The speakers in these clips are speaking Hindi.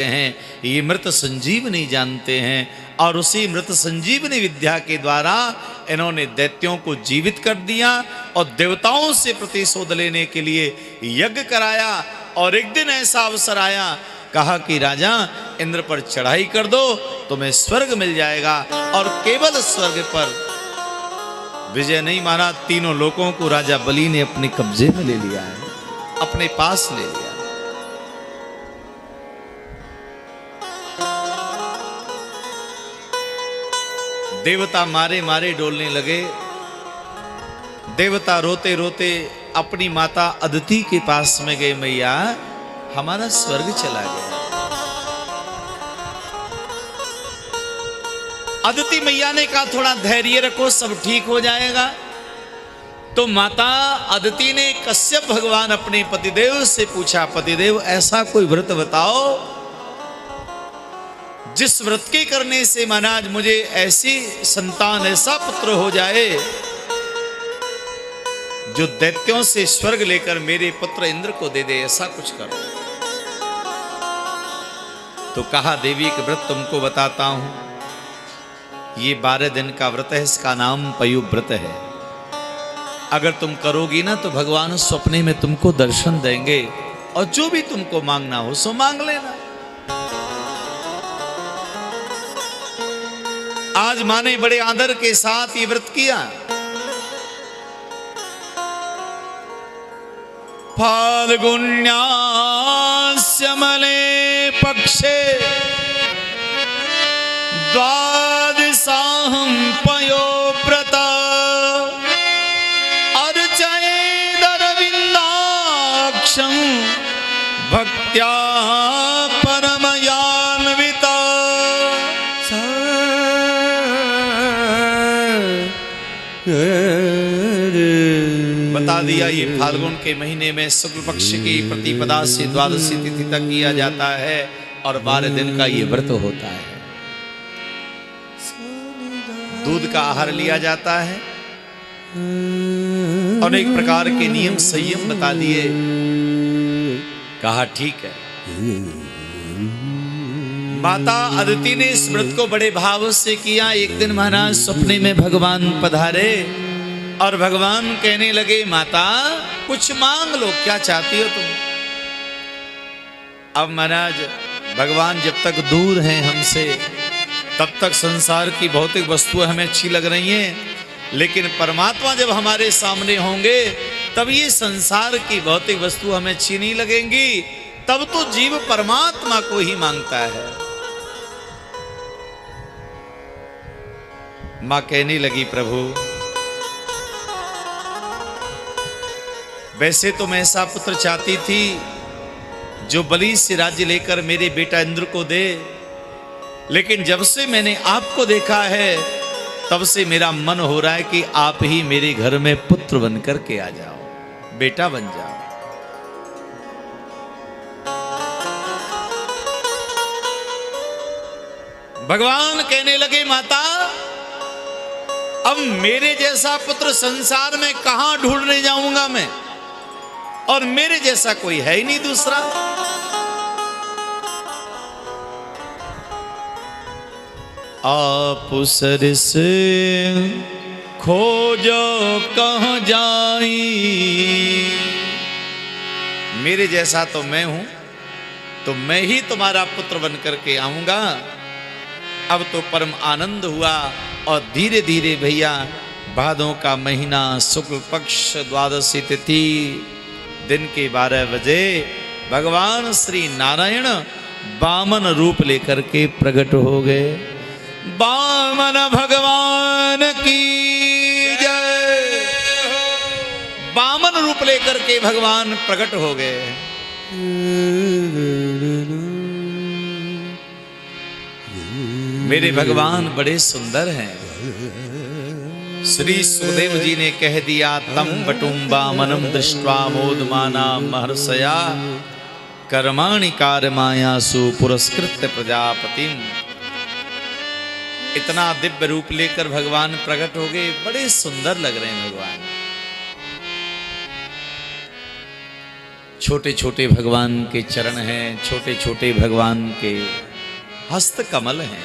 हैं, ये मृत संजीवनी जानते हैं। और उसी मृत संजीवनी विद्या के द्वारा इन्होंने दैत्यों को जीवित कर दिया और देवताओं से प्रतिशोध लेने के लिए यज्ञ कराया। और एक दिन ऐसा अवसर आया, कहा कि राजा इंद्र पर चढ़ाई कर दो, तुम्हें स्वर्ग मिल जाएगा। और केवल स्वर्ग पर विजय नहीं माना, तीनों लोगों को राजा बलि ने अपने कब्जे में ले लिया है, अपने पास ले लिया। देवता मारे मारे डोलने लगे। देवता रोते रोते अपनी माता अदिति के पास में गए, मैया हमारा स्वर्ग चला गया। अदिति मैया ने कहा थोड़ा धैर्य रखो, सब ठीक हो जाएगा। तो माता अदिति ने कश्यप भगवान अपने पतिदेव से पूछा, पतिदेव ऐसा कोई व्रत बताओ जिस व्रत के करने से महाराज मुझे ऐसी संतान, ऐसा पुत्र हो जाए जो दैत्यों से स्वर्ग लेकर मेरे पुत्र इंद्र को दे दे, ऐसा कुछ करो। तो कहा देवी एक व्रत तुमको बताता हूं, ये 12 दिन का व्रत है, इसका नाम पयु व्रत है। अगर तुम करोगी ना तो भगवान सपने में तुमको दर्शन देंगे और जो भी तुमको मांगना हो सो मांग लेना। आज माँ ने बड़े आदर के साथ ये व्रत किया। फाल्गुन्यास्यमले पक्षे द्वादशाहं पयोव्रत अर्चयेदरविन्दाक्षं भक्त्या परमयान्विता। बता दिया ये फाल्गुन के महीने में शुक्ल पक्ष की प्रतिपदा से द्वादशी तिथि तक किया जाता है और 12 दिन का ये व्रत होता है। दूध का आहार लिया जाता है, अनेक प्रकार के नियम संयम बता दिए। कहा ठीक है। माता अदिति ने इस व्रत को बड़े भाव से किया। एक दिन महाराज सपने में भगवान पधारे और भगवान कहने लगे, माता कुछ मांग लो, क्या चाहती हो तुम। अब महाराज भगवान जब तक दूर हैं हमसे तब तक संसार की भौतिक वस्तुएं हमें अच्छी लग रही हैं, लेकिन परमात्मा जब हमारे सामने होंगे तब ये संसार की भौतिक वस्तु हमें अच्छी नहीं लगेंगी। तब तो जीव परमात्मा को ही मांगता है। मां कहने लगी, प्रभु वैसे तो मैं ऐसा पुत्र चाहती थी जो बलि से राज्य लेकर मेरे बेटा इंद्र को दे, लेकिन जब से मैंने आपको देखा है तब से मेरा मन हो रहा है कि आप ही मेरे घर में पुत्र बन करके आ जाओ, बेटा बन जाओ। भगवान कहने लगे, माता अब मेरे जैसा पुत्र संसार में कहां ढूंढने जाऊंगा मैं, और मेरे जैसा कोई है ही नहीं दूसरा। आप सरस खोजो कहां जाई, मेरे जैसा तो मैं हूं, तो मैं ही तुम्हारा पुत्र बन करके आऊंगा। अब तो परम आनंद हुआ और धीरे धीरे भैया भादों का महीना शुक्ल पक्ष द्वादशी तिथि दिन के 12 बजे भगवान श्री नारायण वामन रूप लेकर के प्रकट हो गए। वामन भगवान की जय। वामन रूप लेकर के भगवान प्रकट हो गए। मेरे भगवान बड़े सुंदर हैं। श्री सुखदेव जी ने कह दिया, तम बटुम वामनम दृष्ट्वा मोदमाना महर्षया कर्माणि कारमायासु पुरस्कृत्य प्रजापतिम। इतना दिव्य रूप लेकर भगवान प्रकट हो गए, बड़े सुंदर लग रहे हैं भगवान। छोटे छोटे भगवान के चरण हैं, छोटे छोटे भगवान के हस्त कमल हैं।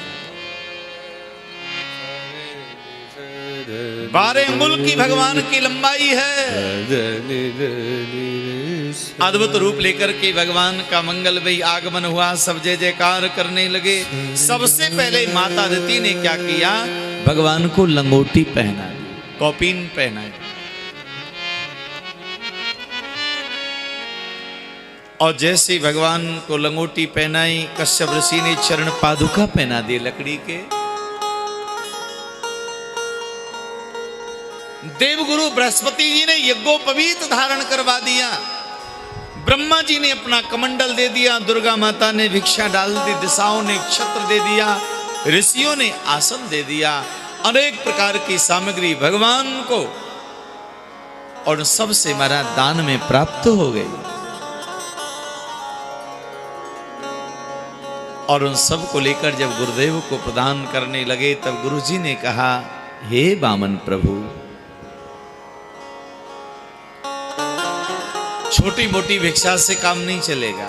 12 अंगुल की भगवान की लंबाई है। अद्भुत रूप लेकर के भगवान का मंगलमयी आगमन हुआ। सब जय जयकार करने लगे। सबसे पहले माता रति ने क्या किया, भगवान को लंगोटी पहना दी, कौपीन पहनाई। और जैसे ही भगवान को लंगोटी पहनाई, कश्यप ऋषि ने चरण पादुका पहना दी लकड़ी के। देवगुरु बृहस्पति जी ने यज्ञोपवीत धारण करवा दिया। ब्रह्मा जी ने अपना कमंडल दे दिया। दुर्गा माता ने भिक्षा डाल दी। दिशाओं ने छत्र दे दिया। ऋषियों ने आसन दे दिया। अनेक प्रकार की सामग्री भगवान को और सबसे हमारा दान में प्राप्त हो गई। और उन सब को लेकर जब गुरुदेव को प्रदान करने लगे, तब गुरुजी ने कहा, हे वामन प्रभु, छोटी मोटी भिक्षा से काम नहीं चलेगा।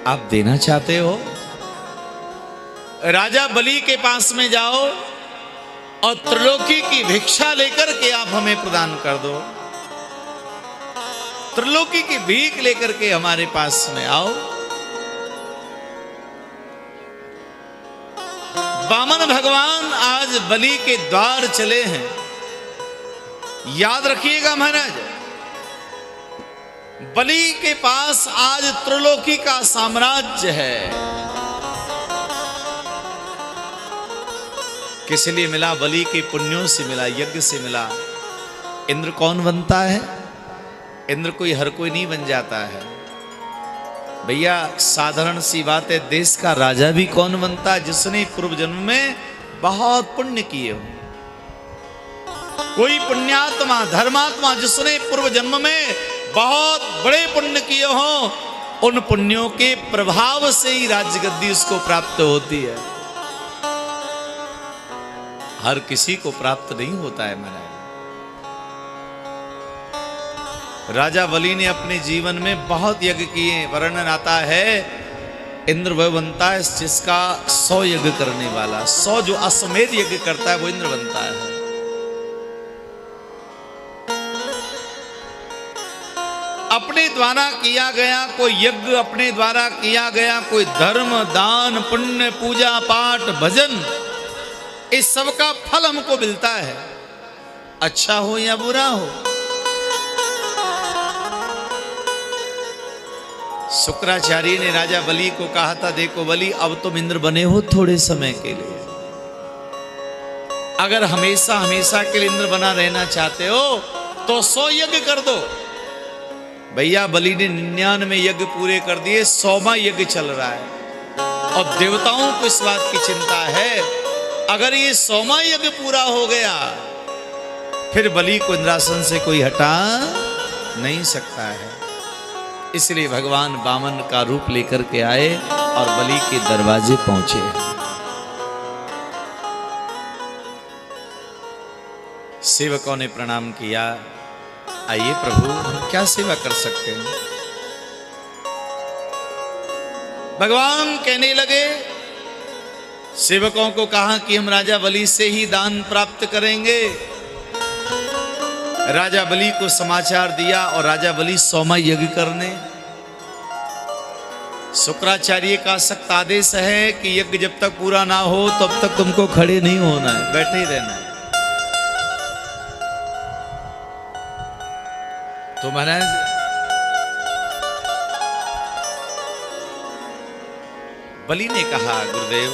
आप देना चाहते हो, राजा बलि के पास में जाओ और त्रिलोकी की भिक्षा लेकर के आप हमें प्रदान कर दो। त्रिलोकी की भीख लेकर के हमारे पास में आओ। वामन भगवान आज बलि के द्वार चले हैं। याद रखिएगा महाराज, बलि के पास आज त्रिलोकी का साम्राज्य है। किस लिए मिला? बलि के पुण्यों से मिला, यज्ञ से मिला। इंद्र कौन बनता है? इंद्र कोई हर कोई नहीं बन जाता है भैया। साधारण सी बात है, देश का राजा भी कौन बनता है? जिसने पूर्व जन्म में बहुत पुण्य किए हो। कोई पुण्यात्मा धर्मात्मा जिसने पूर्व जन्म में बहुत बड़े पुण्य किए हो, उन पुण्यों के प्रभाव से ही राजगद्दी उसको प्राप्त होती है। हर किसी को प्राप्त नहीं होता है महाराज। राजा बलि ने अपने जीवन में बहुत यज्ञ किए। वर्णन आता है, इंद्र वह बनता है जिसका 100 यज्ञ करने वाला, 100 जो अश्वमेध यज्ञ करता है वो इंद्र बनता है। अपने द्वारा किया गया कोई यज्ञ, अपने द्वारा किया गया कोई धर्म, दान, पुण्य, पूजा पाठ, भजन, इस सब का फल हमको मिलता है, अच्छा हो या बुरा हो। शुक्राचार्य ने राजा बलि को कहा था, देखो बलि, अब तुम इंद्र बने हो थोड़े समय के लिए। अगर हमेशा हमेशा के लिए इंद्र बना रहना चाहते हो तो 100 यज्ञ कर दो। भैया बलि ने 99 यज्ञ पूरे कर दिए, 100वां यज्ञ चल रहा है। और देवताओं को इस बात की चिंता है, अगर ये 100वां यज्ञ पूरा हो गया फिर बलि को इंद्रासन से कोई हटा नहीं सकता है। इसलिए भगवान वामन का रूप लेकर के आए और बलि के दरवाजे पहुंचे। सेवकों ने प्रणाम किया, आइए प्रभु, हम क्या सेवा कर सकते हैं? भगवान कहने लगे, सेवकों को कहा कि हम राजा बलि से ही दान प्राप्त करेंगे। राजा बलि को समाचार दिया और राजा बलि 100वां यज्ञ करने। शुक्राचार्य का सख्त आदेश है कि यज्ञ जब तक पूरा ना हो तब तक तुमको खड़े नहीं होना है, बैठे ही रहना है। तो महाराज बलि ने कहा, गुरुदेव,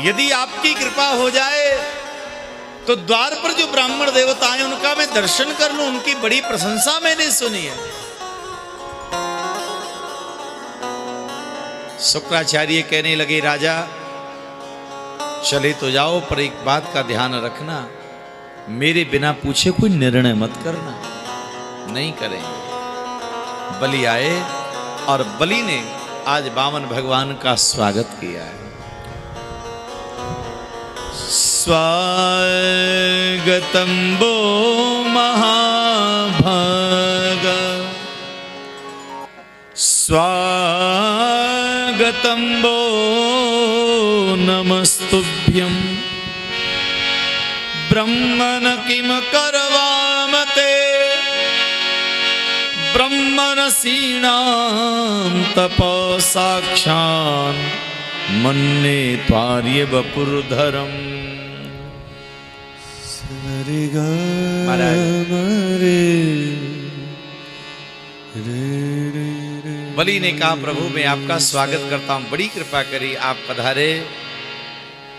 यदि आपकी कृपा हो जाए तो द्वार पर जो ब्राह्मण देवता हैं उनका मैं दर्शन कर लूं, उनकी बड़ी प्रशंसा मैंने सुनी है। शुक्राचार्य कहने लगे, राजा चले तो जाओ, पर एक बात का ध्यान रखना, मेरे बिना पूछे कोई निर्णय मत करना। नहीं करेंगे। बलि आए और बलि ने आज वामन भगवान का स्वागत किया है। स्वागतम वो महाभाग स्वागतं वो नमस्तुभ्यं ब्रह्मन् किं करवामते ब्रह्मणसीणां तपसाक्षान् मन्ये त्वार्य वपुर्धरम्। बलि ने कहा प्रभु मैं आपका स्वागत करता हूं, बड़ी कृपा करी आप पधारे।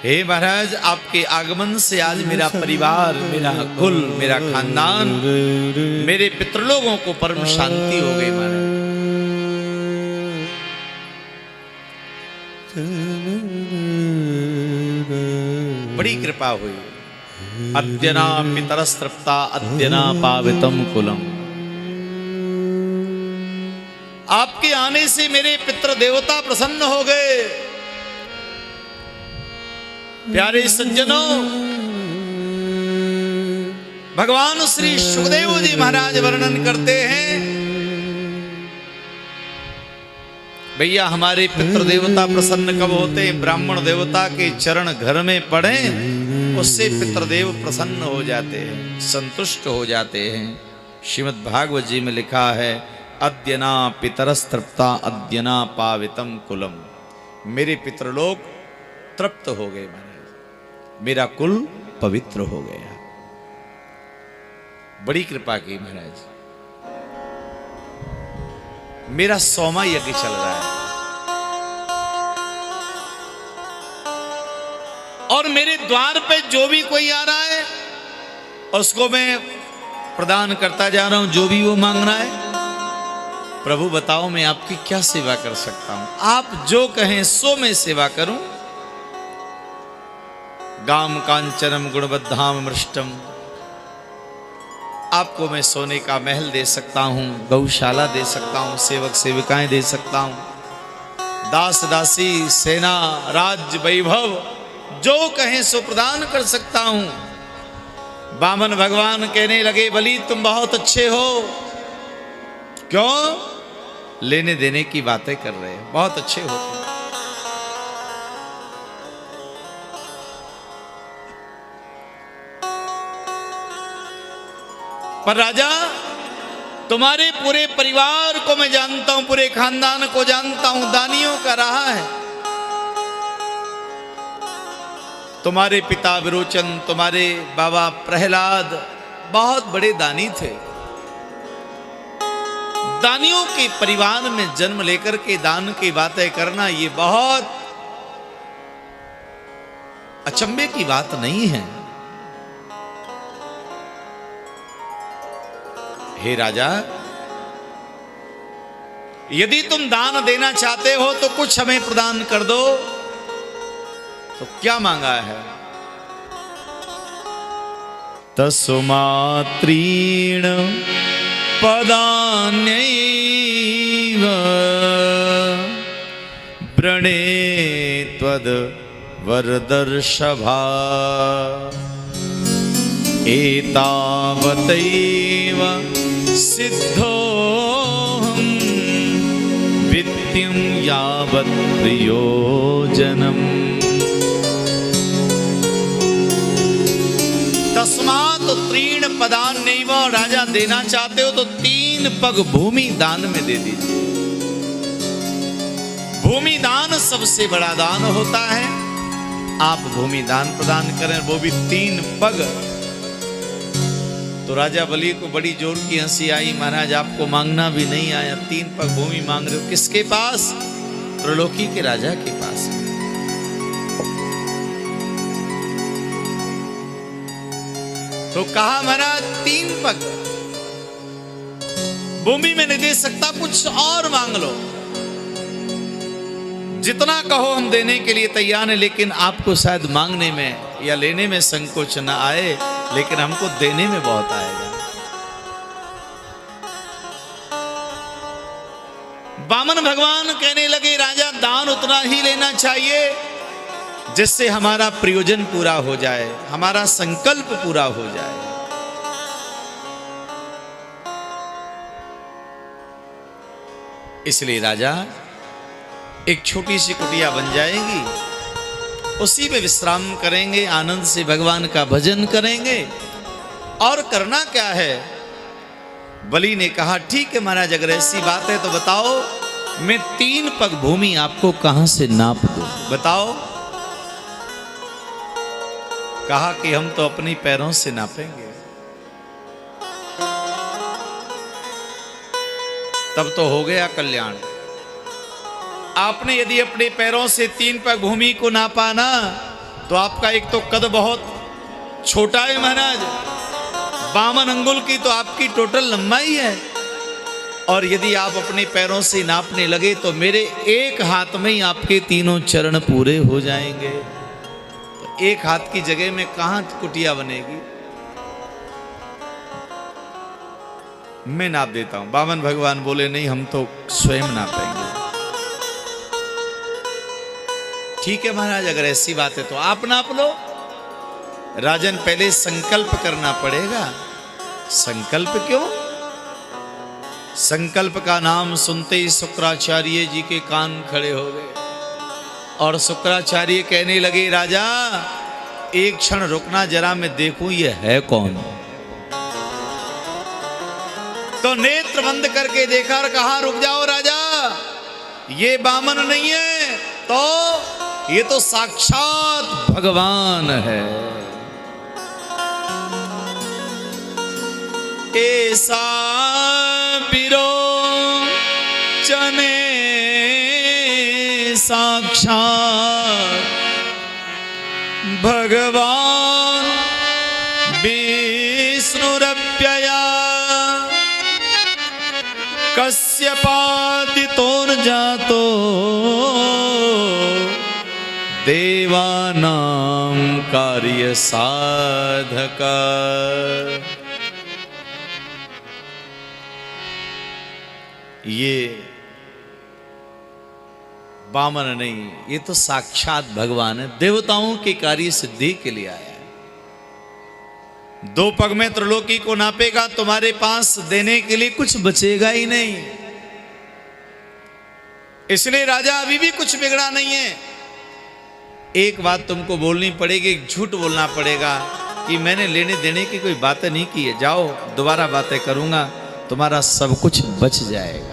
हे महाराज आपके आगमन से आज मेरा परिवार, मेरा कुल, मेरा खानदान, मेरे पितृलोगों को परम शांति हो गई महाराज। बड़ी कृपा हुई। अद्यना पितरस्तृप्ता अद्यना पावितम कुलम। आपके आने से मेरे पितृ देवता प्रसन्न हो गए। प्यारे सज्जनों, भगवान श्री सुखदेव जी महाराज वर्णन करते हैं, भैया हमारे पितृ देवता प्रसन्न कब होते हैं? ब्राह्मण देवता के चरण घर में पड़े, उससे पितृदेव प्रसन्न हो जाते हैं, संतुष्ट हो जाते हैं। श्रीमद् भागवत जी में लिखा है, अद्यना पितरस्तृप्ता अद्यना पावितम कुलम। मेरे पितृलोक तृप्त हो गए महाराज, मेरा कुल पवित्र हो गया। बड़ी कृपा की महाराज। मेरा 100वां यज्ञ चल रहा है और मेरे द्वार पे जो भी कोई आ रहा है उसको मैं प्रदान करता जा रहा हूं, जो भी वो मांग रहा है। प्रभु बताओ मैं आपकी क्या सेवा कर सकता हूं? आप जो कहें सो मैं सेवा करूं। गाम कांचनम गुणबद्धाम मृष्टम, आपको मैं सोने का महल दे सकता हूं, गौशाला दे सकता हूं, सेवक सेविकाएं दे सकता हूं, दास दासी, सेना, राज्य, वैभव, जो कहें सो प्रदान कर सकता हूं। वामन भगवान कहने लगे, बलि तुम बहुत अच्छे हो। क्यों? लेने देने की बातें कर रहे हैं, बहुत अच्छे हो। पर राजा तुम्हारे पूरे परिवार को मैं जानता हूं, पूरे खानदान को जानता हूं, दानियों का रहा है। तुम्हारे पिता विरोचन, तुम्हारे बाबा प्रहलाद बहुत बड़े दानी थे। दानियों के परिवार में जन्म लेकर के दान की बातें करना ये बहुत अचंभे की बात नहीं है। हे राजा, यदि तुम दान देना चाहते हो तो कुछ हमें प्रदान कर दो। तो क्या मांगा है? तस्मात्रीण पदान्यैव व्रणे त्वद् वरदर्शभा एतावतैव सिद्धोऽहं वित्तिं यावत् प्रयोजनम्। तस्मात् त्रीण पदान्यैव, राजा देना चाहते हो तो 3 पग भूमि दान में दे दीजिए। भूमि दान सबसे बड़ा दान होता है। आप भूमि दान प्रदान करें, वो भी 3 पग। तो राजा बलि को बड़ी जोर की हंसी आई, महाराज आपको मांगना भी नहीं आया, 3 पग भूमि मांग रहे हो। किसके पास? त्रिलोकी के राजा के पास। तो कहा महाराज 3 पग भूमि में नहीं दे सकता, कुछ और मांग लो। जितना कहो हम देने के लिए तैयार हैं, लेकिन आपको शायद मांगने में या लेने में संकोच न आए, लेकिन हमको देने में बहुत आएगा। वामन भगवान कहने लगे, राजा दान उतना ही लेना चाहिए जिससे हमारा प्रयोजन पूरा हो जाए, हमारा संकल्प पूरा हो जाए। इसलिए राजा एक छोटी सी कुटिया बन जाएगी, उसी में विश्राम करेंगे, आनंद से भगवान का भजन करेंगे। और करना क्या है? बलि ने कहा ठीक है महाराज, अगर ऐसी बात है तो बताओ, मैं 3 पग भूमि आपको कहां से नाप दूं, बताओ। कहा कि हम तो अपनी पैरों से नापेंगे। तब तो हो गया कल्याण। आपने यदि अपने पैरों से 3 पग भूमि को नापा ना, तो आपका एक तो कद बहुत छोटा है महाराज, 52 अंगुल की तो आपकी टोटल लंबाई है। और यदि आप अपने पैरों से नापने लगे तो मेरे एक हाथ में ही आपके 3 चरण पूरे हो जाएंगे। तो एक हाथ की जगह में कहां कुटिया बनेगी? मैं नाप देता हूं। बामन भगवान बोले नहीं, हम तो स्वयं नापेंगे। ठीक है महाराज, अगर ऐसी बात है तो आप नाप लो। राजन, पहले संकल्प करना पड़ेगा। संकल्प क्यों? संकल्प का नाम सुनते ही शुक्राचार्य जी के कान खड़े हो गए और शुक्राचार्य कहने लगे, राजा एक क्षण रुकना, जरा मैं देखूं ये है कौन। तो नेत्र बंद करके देखा और कहा, रुक जाओ राजा, ये बामन नहीं है, तो ये तो साक्षात भगवान है। ऐसा बिरो चने साक्षात भगवान विष्णुरप्यया कश्यपादितोर जातो देवानां कार्य साधक। ये बामन नहीं, ये तो साक्षात भगवान है, देवताओं की कार्य सिद्धि के लिए आया है। 2 पग में त्रिलोकी को नापेगा, तुम्हारे पास देने के लिए कुछ बचेगा ही नहीं। इसलिए राजा अभी भी कुछ बिगड़ा नहीं है। एक बात तुमको बोलनी पड़ेगी, एक झूठ बोलना पड़ेगा कि मैंने लेने देने की कोई बातें नहीं की है। जाओ, दोबारा बातें करूंगा, तुम्हारा सब कुछ बच जाएगा।